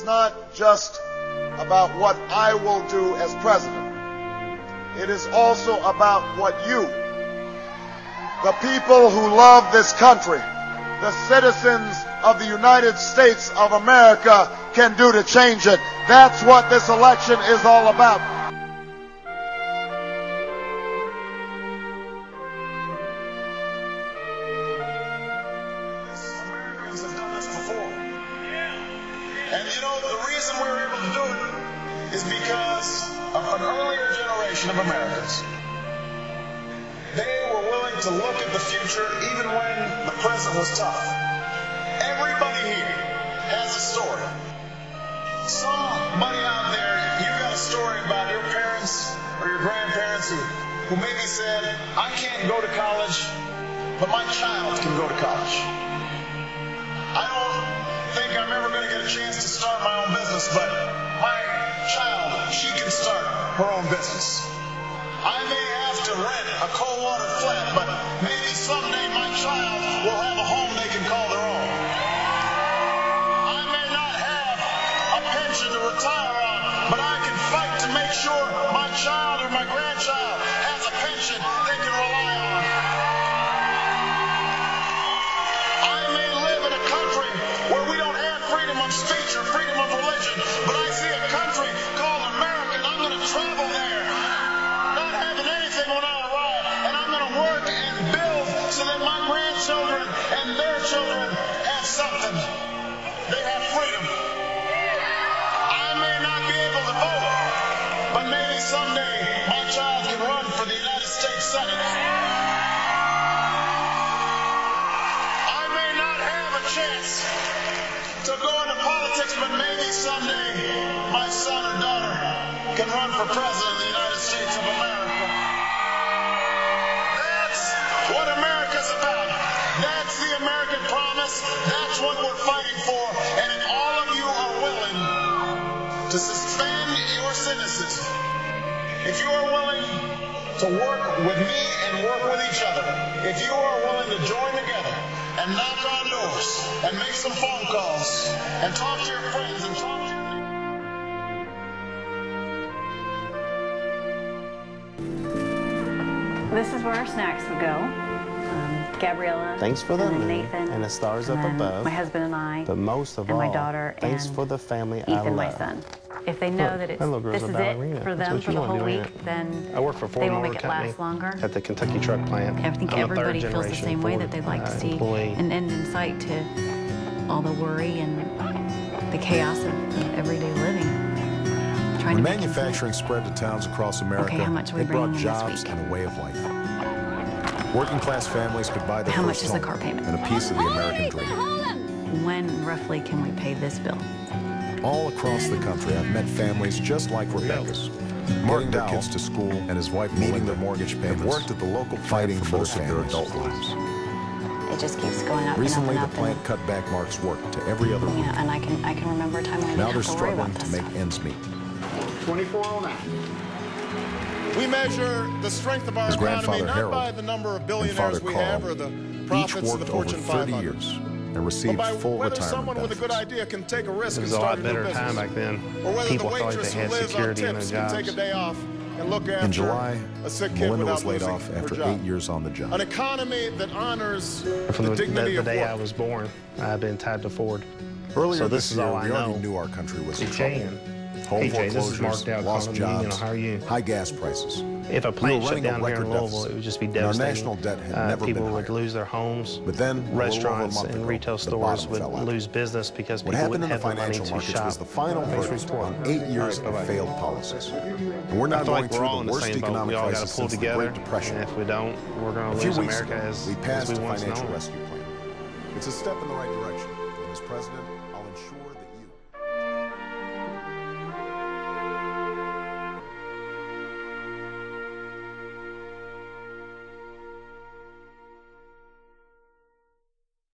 is not just about what I will do as president. It is also about what you, the people who love this country, the citizens of the United States of America, can do to change it. That's what this election is all about. Americans have done this before. And you know, the reason we were able to do it is because of an earlier generation of Americans. They were willing to look at the future even when the present was tough. Everybody here has a story. Somebody out there, you got a story about your parents or your grandparents who maybe said, I can't go to college, but my child can go to college. I don't think I'm ever going to get a chance to start my own business, but my child, she can start her own business. I may have to rent a cold water flat, but maybe someday my child will have a home they can call their own. I may not have a pension to retire on, but I can fight to make sure my child or my grandchild has a pension they can rely on. I may live in a country where we don't have freedom of speech or freedom of religion, but I see a country called America, and I'm going to travel there, not having anything when I arrive, and I'm going to work and build so that my grandchildren and their children have something. They have freedom. I may not be able to vote, but maybe someday my child can run for the United States Senate. I may not have a chance to go into politics, but maybe someday my son or daughter can run for president of the United States of America. That's what America's about. That's the American promise. That's what we're fighting for. And if all of you are willing to suspend your cynicism, if you are willing to work with me and work with each other, if you are willing to join together and knock on doors and make some phone calls and talk to your friends and talk to your This is where our snacks would go. Gabriella. Thanks for the moon Nathan, and the stars up above. My husband and I. But most of and all, my daughter thanks and for the family Ethan, I love. my son. If they know that this is it for them for the whole week, then I work for they will Ford make it Motor last longer. at the Kentucky Truck Plant. I think I'm a everybody feels the third-generation same way Ford, that they'd like to see employee. an end in sight to all the worry and the chaos of everyday living. Trying When to make manufacturing spread to towns across America, how much are we it brought bringing in this jobs week? and a way of life. Working class families could buy their How much first is the home car payment? and a piece of the American dream. When roughly can we pay this bill? All across the country, I've met families just like Rebecca's. Getting their kids to school and his wife meeting their mortgage payments, have worked at the local fighting for most of their adult lives. It just keeps going up Recently, and up the and up. plant cut back Mark's work to every other week. Yeah, and I can remember a time when I Now didn't they're have to worry struggling about to this. make ends meet. 2409. We measure the strength of our His economy grandfather, not Harold, by the number of and billionaires father we Carl have or the each profits of the worked over Fortune 30 500, years and but received by full whether retirement someone with a good benefits. idea can take a risk It and was a start lot a new better business, time back then. or whether People the thought waitress they who had lives on security in tips their can take a jobs. day off and look after In July, a sick kid Melinda without was laid losing off her after job. 8 years on the job. An economy that honors From the dignity the of day work. I was born, I've been tied to Ford. Earlier So this this is year, all I we already know. knew our country was in Hey, trouble. Jan. Home Hey, Jay, this is foreclosures, Mark Dow lost calling from jobs, How are you? high gas prices. If a We plant were shut running a down here record in Louisville, deficit, it would just be and our devastating. national debt had never People been would higher. lose their homes. But then, a little over a Restaurants month and ago, retail the stores bottom would fell out. lose business because What people happened in wouldn't the have the money financial to markets shop. was the final Thanks verdict for on reporting. 8 years All right, of bye-bye. failed policies. And we're I now feel going like we're through all in the the worst same boat. economic We all got to crisis pull since the together. Great Depression. And if we don't, we're going A to few lose weeks America ago, as we passed we a once financial known. rescue plan. It's a step in the right direction. And as president,